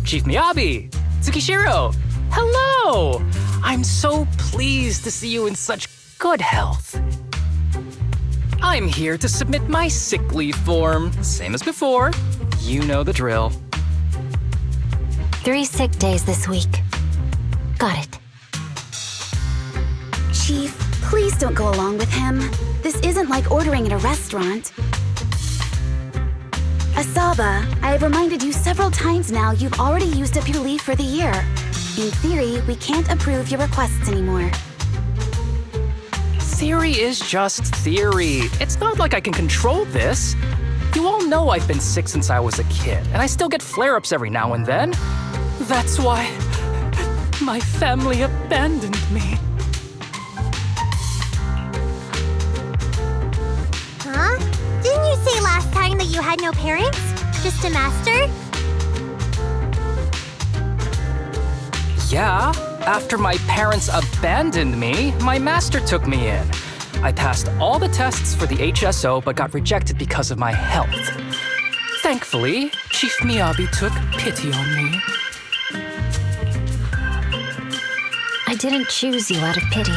Chief Miyabi! Tsukishiro! Hello! I'm so pleased to see you in such good health. I'm here to submit my sick leave form. Same as before. You know the drill. 3 sick days this week. Got it. Chief, please don't go along with him. This isn't like ordering at a restaurant. Asaba, I have reminded you several times now you've already used up your leave for the year. In theory, we can't approve your requests anymore. Theory is just theory. It's not like I can control this. You all know I've been sick since I was a kid, and I still get flare-ups every now and then. That's why my family abandoned me. Huh? Didn't you say last time that you had no parents? Just a master? Yeah, after my parents abandoned me, my master took me in. I passed all the tests for the HSO but got rejected because of my health. Thankfully, Chief Miyabi took pity on me. I didn't choose you out of pity.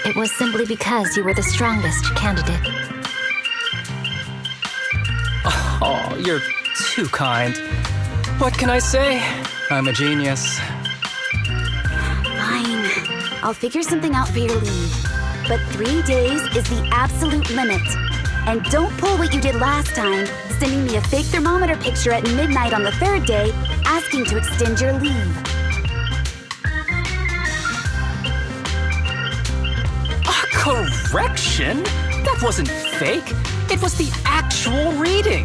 It was simply because you were the strongest candidate. Oh, you're too kind. What can I say? I'm a genius. Fine. I'll figure something out for your leave. But 3 days is the absolute limit. And don't pull what you did last time, sending me a fake thermometer picture at midnight on the 3rd day, asking to extend your leave. A correction? That wasn't fake. It was the actual reading.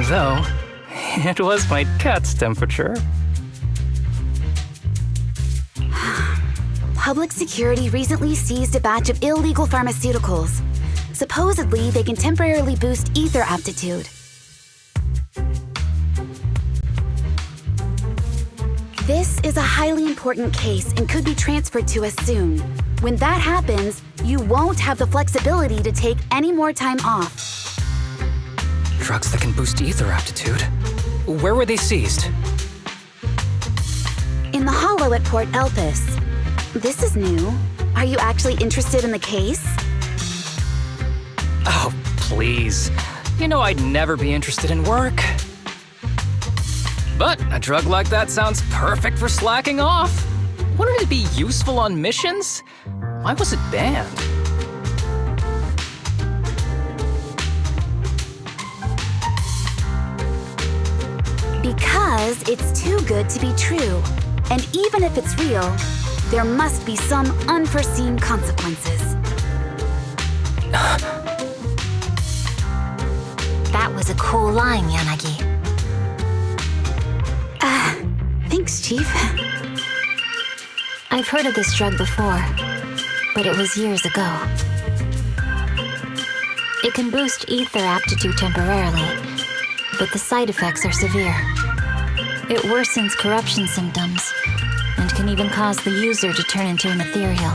Though, it was my cat's temperature. Public security recently seized a batch of illegal pharmaceuticals. Supposedly, they can temporarily boost ether aptitude. This is a highly important case and could be transferred to us soon. When that happens, you won't have the flexibility to take any more time off. Drugs that can boost ether aptitude. Where were they seized? In the hollow at Port Elpis. This is new. Are you actually interested in the case? Oh, please. You know I'd never be interested in work. But a drug like that sounds perfect for slacking off. Wouldn't it be useful on missions? Why was it banned? Because it's too good to be true. And even if it's real, there must be some unforeseen consequences. That was a cool line, Yanagi. Thanks, Chief. I've heard of this drug before, but it was years ago. It can boost ether aptitude temporarily, but the side effects are severe. It worsens corruption symptoms and can even cause the user to turn into an ethereal.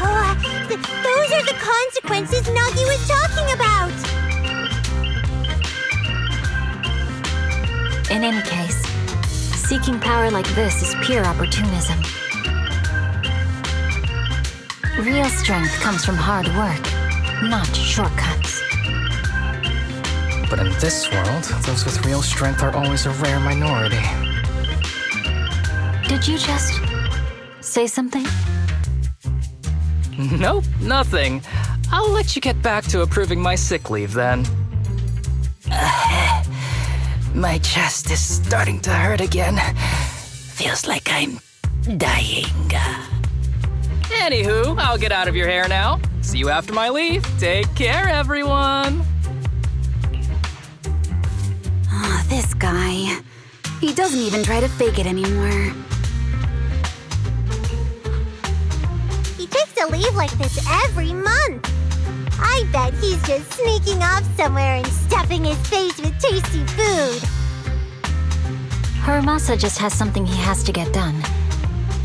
Oh, those are the consequences Nagi was talking about! In any case, seeking power like this is pure opportunism. Real strength comes from hard work, not shortcuts. But in this world, those with real strength are always a rare minority. Did you just say something? Nope, nothing. I'll let you get back to approving my sick leave then. My chest is starting to hurt again. Feels like I'm dying. Anywho, I'll get out of your hair now. See you after my leave. Take care, everyone. This guy. He doesn't even try to fake it anymore. He takes a leave like this every month. I bet he's just sneaking off somewhere and stuffing his face with tasty food. Hiromasa just has something he has to get done.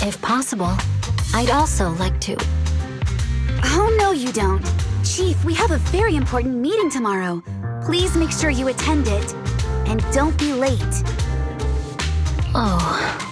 If possible, I'd also like to. Oh, no, you don't. Chief, we have a very important meeting tomorrow. Please make sure you attend it. And don't be late. Oh.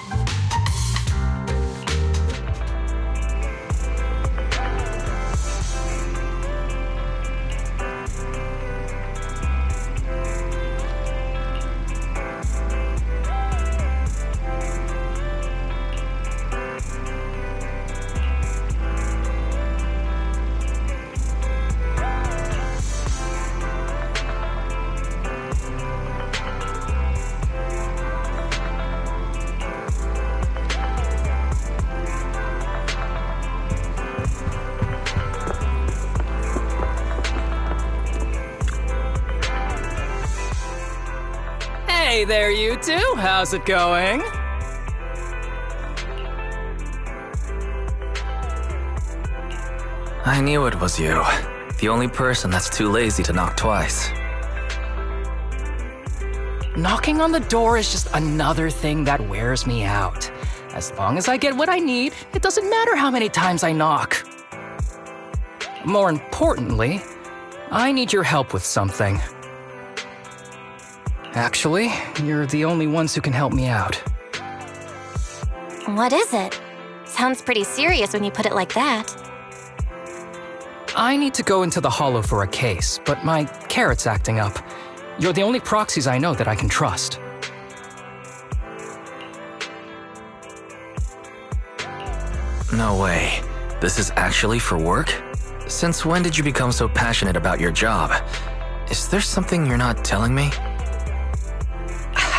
Hey there, you two. How's it going? I knew it was you. The only person that's too lazy to knock twice. Knocking on the door is just another thing that wears me out. As long as I get what I need, it doesn't matter how many times I knock. More importantly, I need your help with something. Actually, you're the only ones who can help me out. What is it? Sounds pretty serious when you put it like that. I need to go into the Hollow for a case, but my carrot's acting up. You're the only proxies I know that I can trust. No way. This is actually for work? Since when did you become so passionate about your job? Is there something you're not telling me?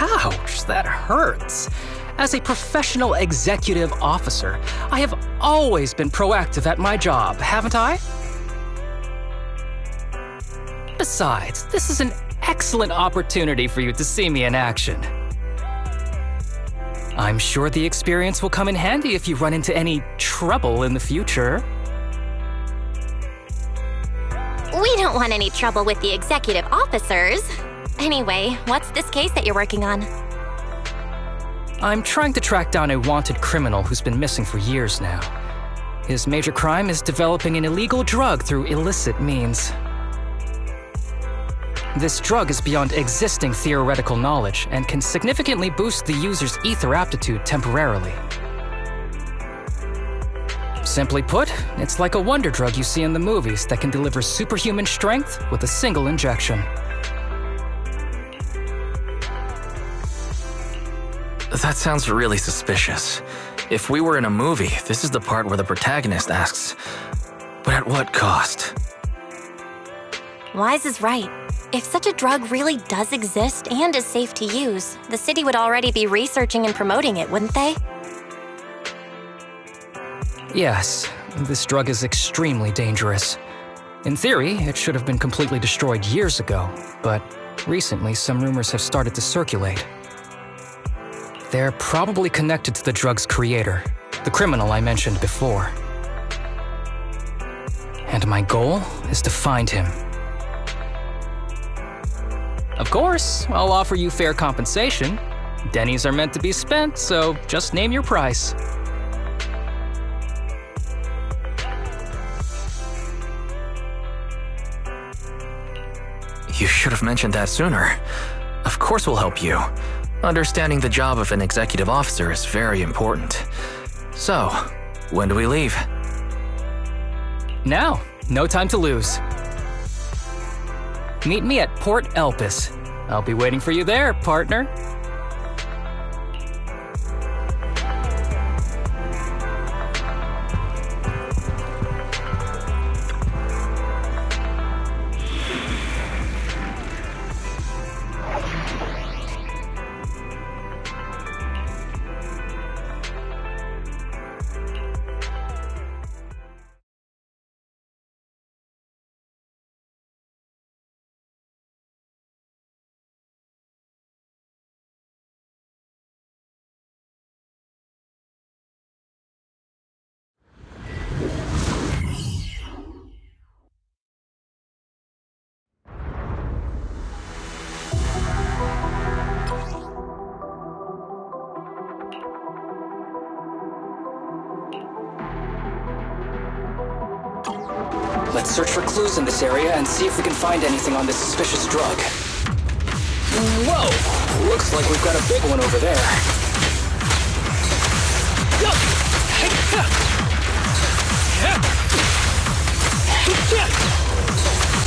Ouch, that hurts. As a professional executive officer, I have always been proactive at my job, haven't I? Besides, this is an excellent opportunity for you to see me in action. I'm sure the experience will come in handy if you run into any trouble in the future. We don't want any trouble with the executive officers. Anyway, what's this case that you're working on? I'm trying to track down a wanted criminal who's been missing for years now. His major crime is developing an illegal drug through illicit means. This drug is beyond existing theoretical knowledge and can significantly boost the user's ether aptitude temporarily. Simply put, it's like a wonder drug you see in the movies that can deliver superhuman strength with a single injection. That sounds really suspicious. If we were in a movie, this is the part where the protagonist asks, but at what cost? Wise is right. If such a drug really does exist and is safe to use, the city would already be researching and promoting it, wouldn't they? Yes, this drug is extremely dangerous. In theory, it should have been completely destroyed years ago, but recently some rumors have started to circulate. They're probably connected to the drug's creator, the criminal I mentioned before. And my goal is to find him. Of course, I'll offer you fair compensation. Dennies are meant to be spent, so just name your price. You should have mentioned that sooner. Of course we'll help you. Understanding the job of an executive officer is very important. So, when do we leave? Now, no time to lose. Meet me at Port Elpis. I'll be waiting for you there, partner. Let's search for clues in this area and see if we can find anything on this suspicious drug. Whoa! Looks like we've got a big one over there.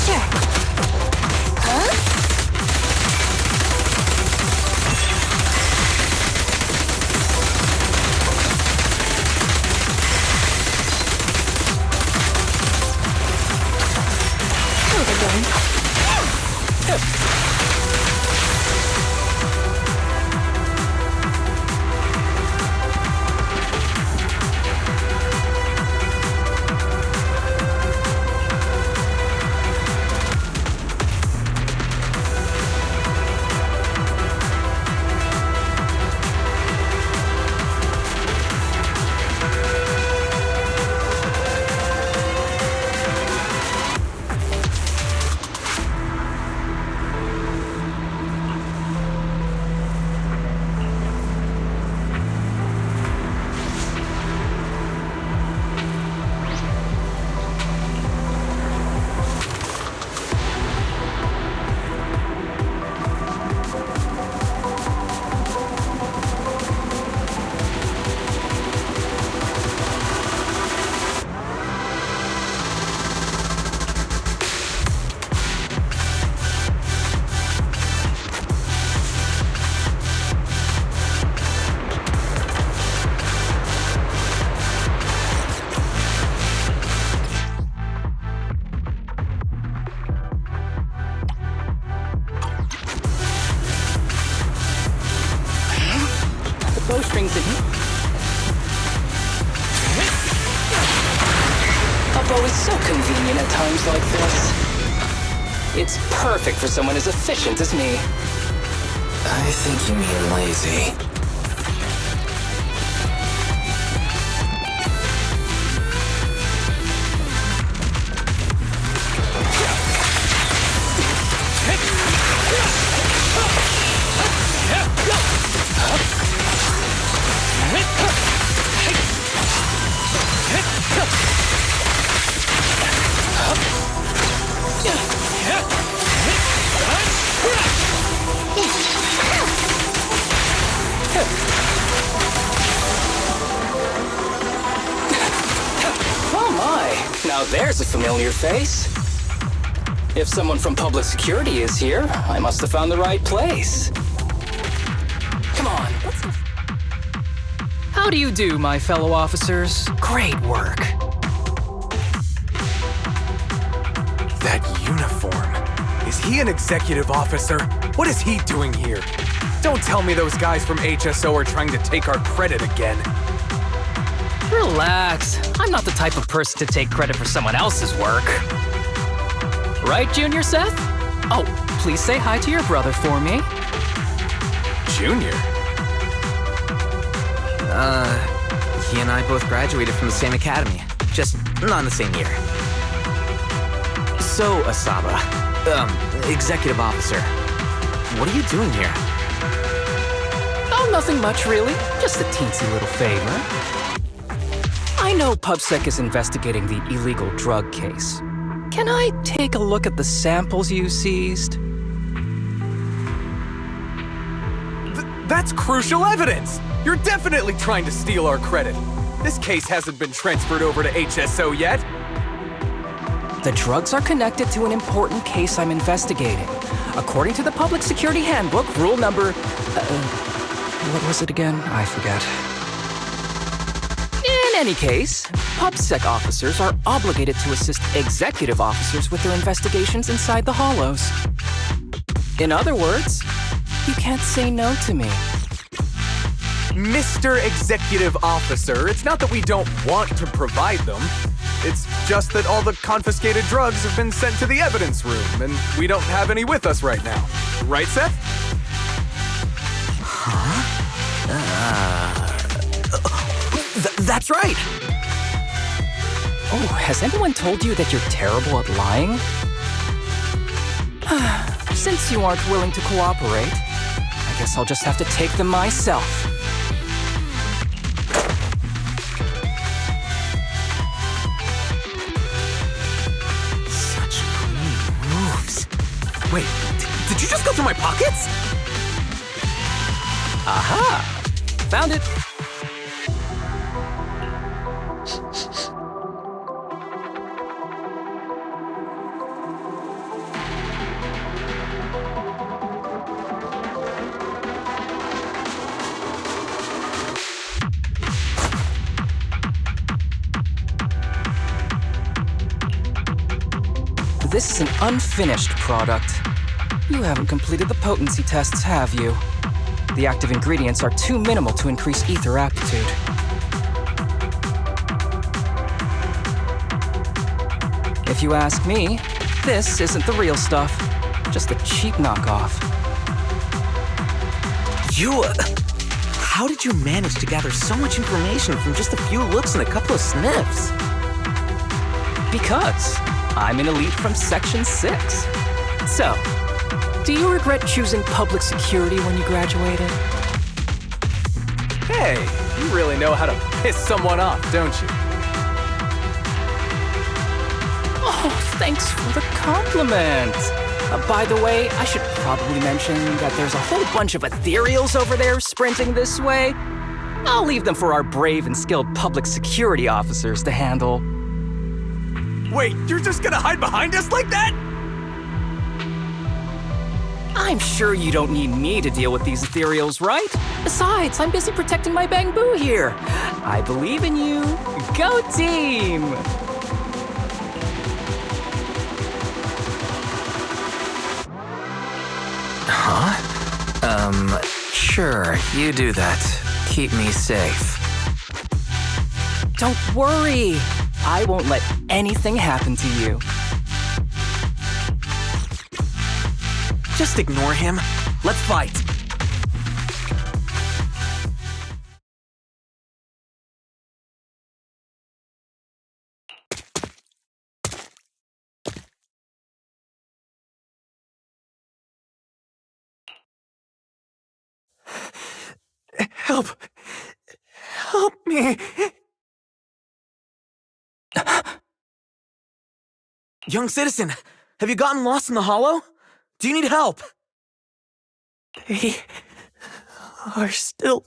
Sure. Huh? Bowstrings in here. A bow is so convenient at times like this. It's perfect for someone as efficient as me. I think you mean lazy. Oh my, now there's a familiar face. If someone from public security is here, I must have found the right place. Come on, How do you do, my fellow officers? Great work. That uniform. Is he an executive officer? What is he doing here? Don't tell me those guys from HSO are trying to take our credit again. Relax. I'm not the type of person to take credit for someone else's work. Right, Junior Seth? Oh, please say hi to your brother for me. Junior? He and I both graduated from the same academy, just not in the same year. So, Asaba, executive officer, what are you doing here? Oh, nothing much, really. Just a teensy little favor. I know PubSec is investigating the illegal drug case. Can I take a look at the samples you seized? That's crucial evidence! You're definitely trying to steal our credit. This case hasn't been transferred over to HSO yet. The drugs are connected to an important case I'm investigating. According to the Public Security Handbook, rule number... what was it again? I forget. In any case, PubSec officers are obligated to assist executive officers with their investigations inside the Hollows. In other words, you can't say no to me. Mr. Executive Officer, it's not that we don't want to provide them. It's just that all the confiscated drugs have been sent to the evidence room, and we don't have any with us right now. Right, Seth? That's right! Oh, has anyone told you that you're terrible at lying? Since you aren't willing to cooperate, I guess I'll just have to take them myself. Wait, did you just go through my pockets? Aha! Found it! This is an unfinished product. You haven't completed the potency tests, have you? The active ingredients are too minimal to increase ether aptitude. If you ask me, this isn't the real stuff, just a cheap knockoff. How did you manage to gather so much information from just a few looks and a couple of sniffs? Because I'm an elite from Section 6. So, do you regret choosing public security when you graduated? Hey, you really know how to piss someone off, don't you? Oh, thanks for the compliment. By the way, I should probably mention that there's a whole bunch of ethereals over there sprinting this way. I'll leave them for our brave and skilled public security officers to handle. Wait, you're just gonna hide behind us like that? I'm sure you don't need me to deal with these ethereals, right? Besides, I'm busy protecting my bamboo here. I believe in you. Go team! Sure, you do that. Keep me safe. Don't worry. I won't let anything happen to you. Just ignore him. Let's fight. Help! Help me! Young citizen, have you gotten lost in the hollow? Do you need help? They are still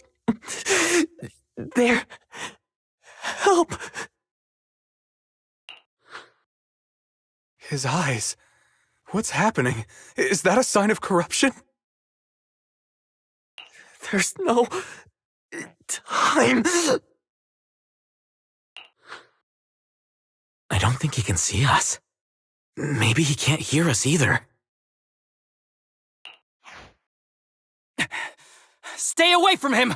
there. Help! His eyes. What's happening? Is that a sign of corruption? There's no time. I don't think he can see us. Maybe he can't hear us either. Stay away from him!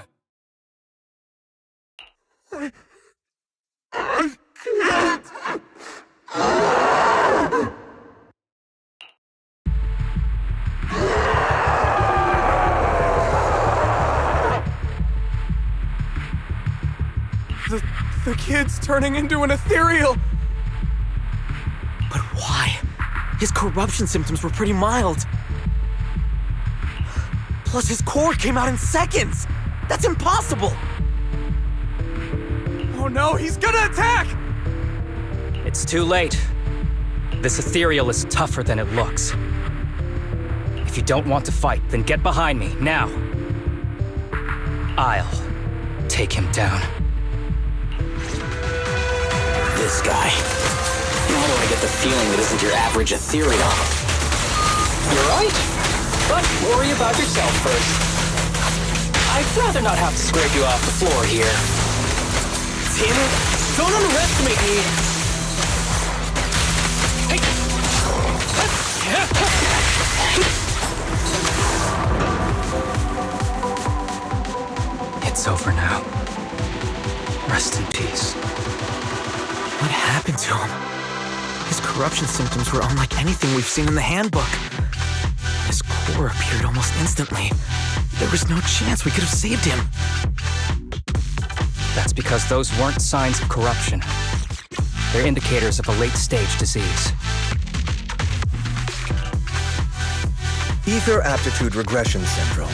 I can't. The kid's turning into an ethereal. But why? His corruption symptoms were pretty mild. Plus, his core came out in seconds! That's impossible! Oh no, he's gonna attack! It's too late. This ethereal is tougher than it looks. If you don't want to fight, then get behind me, now. I'll take him down. This guy. Why do I get the feeling that isn't your average ethereal? You're right. But worry about yourself first. I'd rather not have to scrape you off the floor here. Damn it! Don't underestimate me! Hey! It's over now. Rest in peace. What happened to him? His corruption symptoms were unlike anything we've seen in the handbook. His core appeared almost instantly. There was no chance we could have saved him. That's because those weren't signs of corruption. They're indicators of a late-stage disease. Ether aptitude regression syndrome.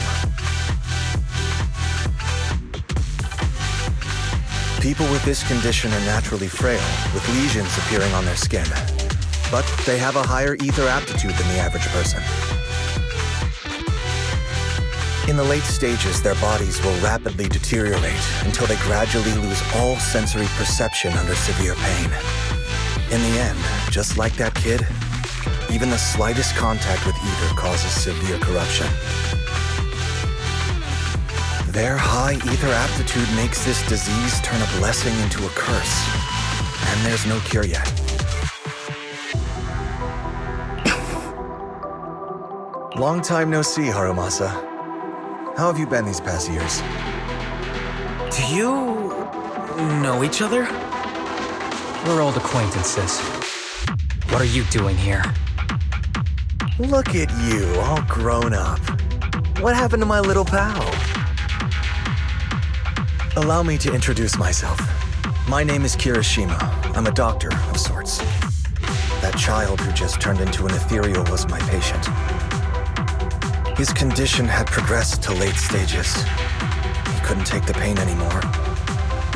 People with this condition are naturally frail, with lesions appearing on their skin. but they have a higher ether aptitude than the average person. In the late stages, their bodies will rapidly deteriorate until they gradually lose all sensory perception under severe pain. In the end, just like that kid, even the slightest contact with ether causes severe corruption. Their high ether aptitude makes this disease turn a blessing into a curse, and there's no cure yet. Long time no see, Harumasa. How have you been these past years? Do you know each other? We're old acquaintances. What are you doing here? Look at you, all grown up. What happened to my little pal? Allow me to introduce myself. My name is Kirishima. I'm a doctor of sorts. That child who just turned into an ethereal was my patient. His condition had progressed to late stages. He couldn't take the pain anymore.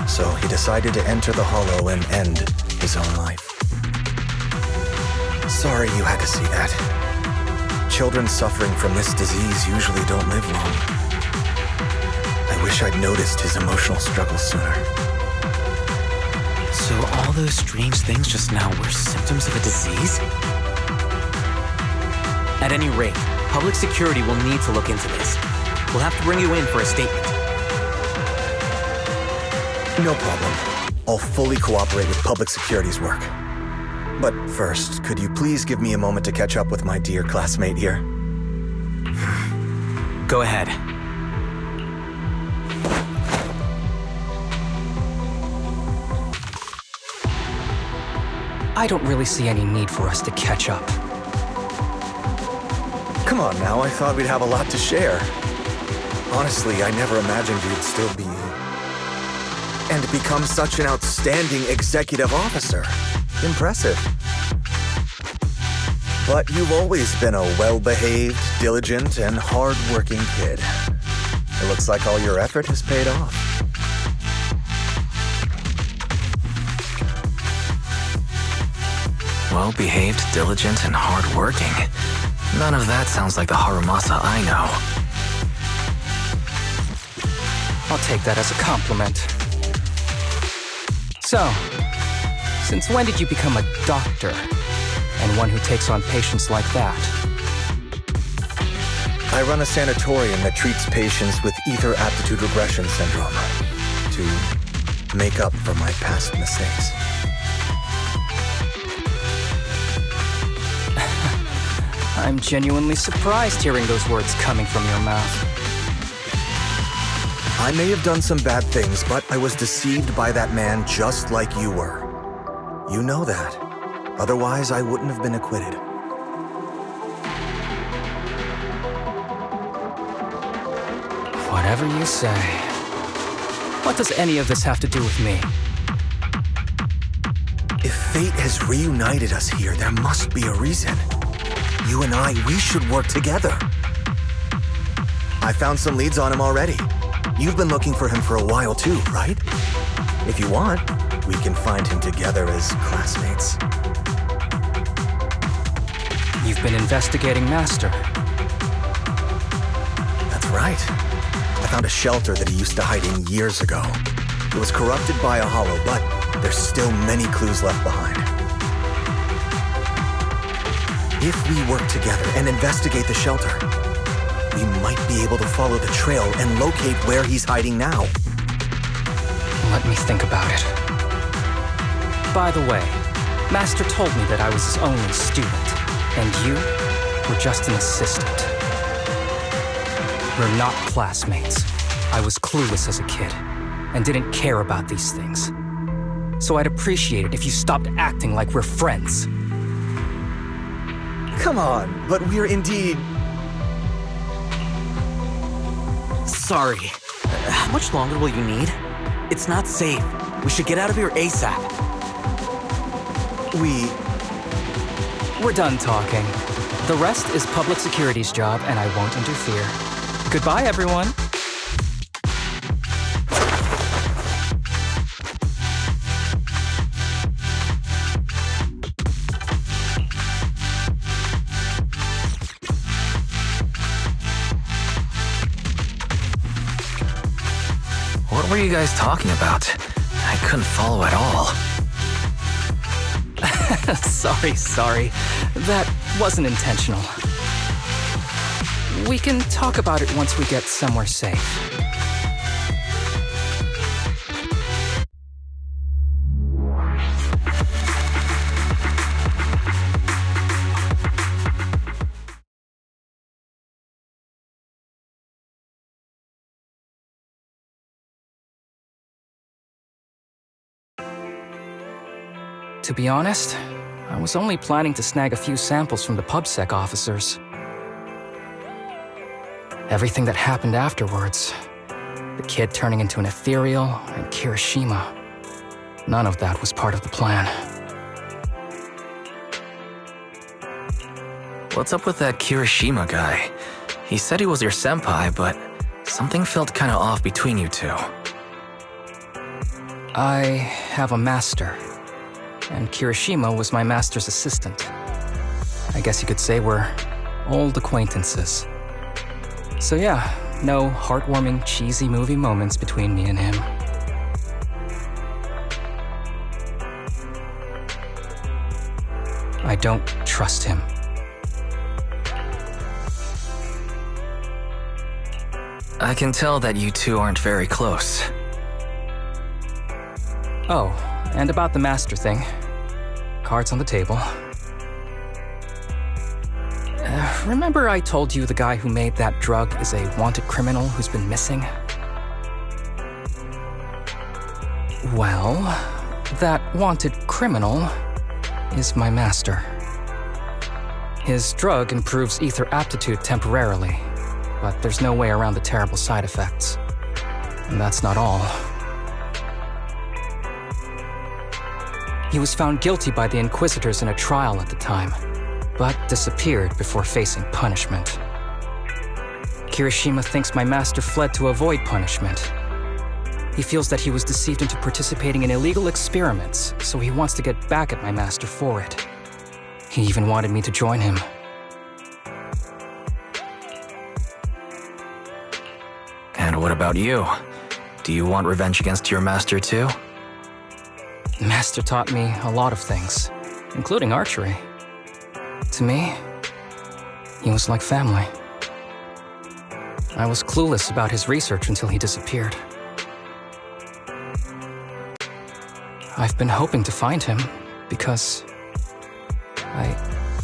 So he decided to enter the hollow and end his own life. Sorry you had to see that. Children suffering from this disease usually don't live long. I wish I'd noticed his emotional struggles sooner. So all those strange things just now were symptoms of a disease? At any rate, public security will need to look into this. We'll have to bring you in for a statement. No problem. I'll fully cooperate with public security's work. But first, could you please give me a moment to catch up with my dear classmate here? Go ahead. I don't really see any need for us to catch up. Come on now, I thought we'd have a lot to share. Honestly, I never imagined you'd still be... and become such an outstanding executive officer. Impressive. But you've always been a well-behaved, diligent, and hard-working kid. It looks like all your effort has paid off. Well-behaved, diligent, and hardworking. None of that sounds like the Harumasa I know. I'll take that as a compliment. So, since when did you become a doctor? And one who takes on patients like that? I run a sanatorium that treats patients with ether aptitude regression syndrome to make up for my past mistakes. I'm genuinely surprised hearing those words coming from your mouth. I may have done some bad things, but I was deceived by that man just like you were. You know that. Otherwise, I wouldn't have been acquitted. Whatever you say. What does any of this have to do with me? If fate has reunited us here, there must be a reason. You and I, we should work together. I found some leads on him already. You've been looking for him for a while too, right? If you want, we can find him together as classmates. You've been investigating Master. That's right. I found a shelter that he used to hide in years ago. It was corrupted by a hollow, but there's still many clues left behind. If we work together and investigate the shelter, we might be able to follow the trail and locate where he's hiding now. Let me think about it. By the way, Master told me that I was his only student, and you were just an assistant. We're not classmates. I was clueless as a kid, and didn't care about these things. So I'd appreciate it if you stopped acting like we're friends. Come on, but we're indeed... Sorry. How much longer will you need? It's not safe. We should get out of here ASAP. We're done talking. The rest is public security's job, and I won't interfere. Goodbye, everyone. were you guys talking about? I couldn't follow at all. Sorry. That wasn't intentional. We can talk about it once we get somewhere safe. To be honest, I was only planning to snag a few samples from the PubSec officers. Everything that happened afterwards, the kid turning into an ethereal and Kirishima, none of that was part of the plan. What's up with that Kirishima guy? He said he was your senpai, but something felt kinda off between you two. I have a master, and Kirishima was my master's assistant. I guess you could say we're old acquaintances. So yeah, no heartwarming, cheesy movie moments between me and him. I don't trust him. I can tell that you two aren't very close. Oh, and about the master thing. Cards on the table. Remember I told you the guy who made that drug is a wanted criminal who's been missing? Well, that wanted criminal is my master. His drug improves ether aptitude temporarily, but there's no way around the terrible side effects. And that's not all. He was found guilty by the Inquisitors in a trial at the time, but disappeared before facing punishment. Kirishima thinks my master fled to avoid punishment. He feels that he was deceived into participating in illegal experiments, so he wants to get back at my master for it. He even wanted me to join him. And what about you? Do you want revenge against your master too? Master taught me a lot of things, including archery. To me, he was like family. I was clueless about his research until he disappeared. I've been hoping to find him because I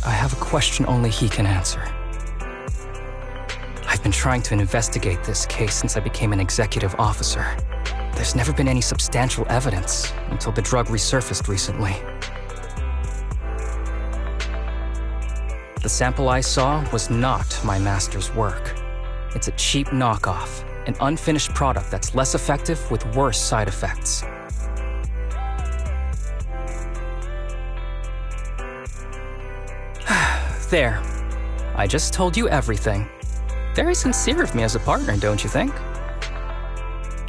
have a question only he can answer. I've been trying to investigate this case since I became an executive officer. There's never been any substantial evidence until the drug resurfaced recently. The sample I saw was not my master's work. It's a cheap knockoff, an unfinished product that's less effective with worse side effects. There. I just told you everything. Very sincere of me as a partner, don't you think?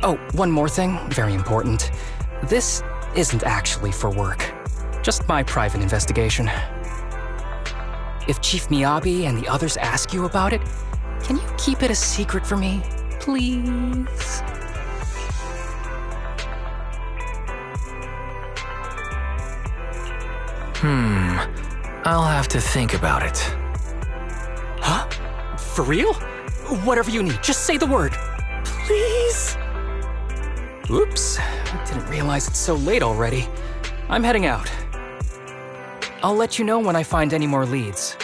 Oh, one more thing, very important. This isn't actually for work. Just my private investigation. If Chief Miyabi and the others ask you about it, can you keep it a secret for me, please? I'll have to think about it. Huh? For real? Whatever you need, just say the word. Please? Oops, I didn't realize it's so late already. I'm heading out. I'll let you know when I find any more leads.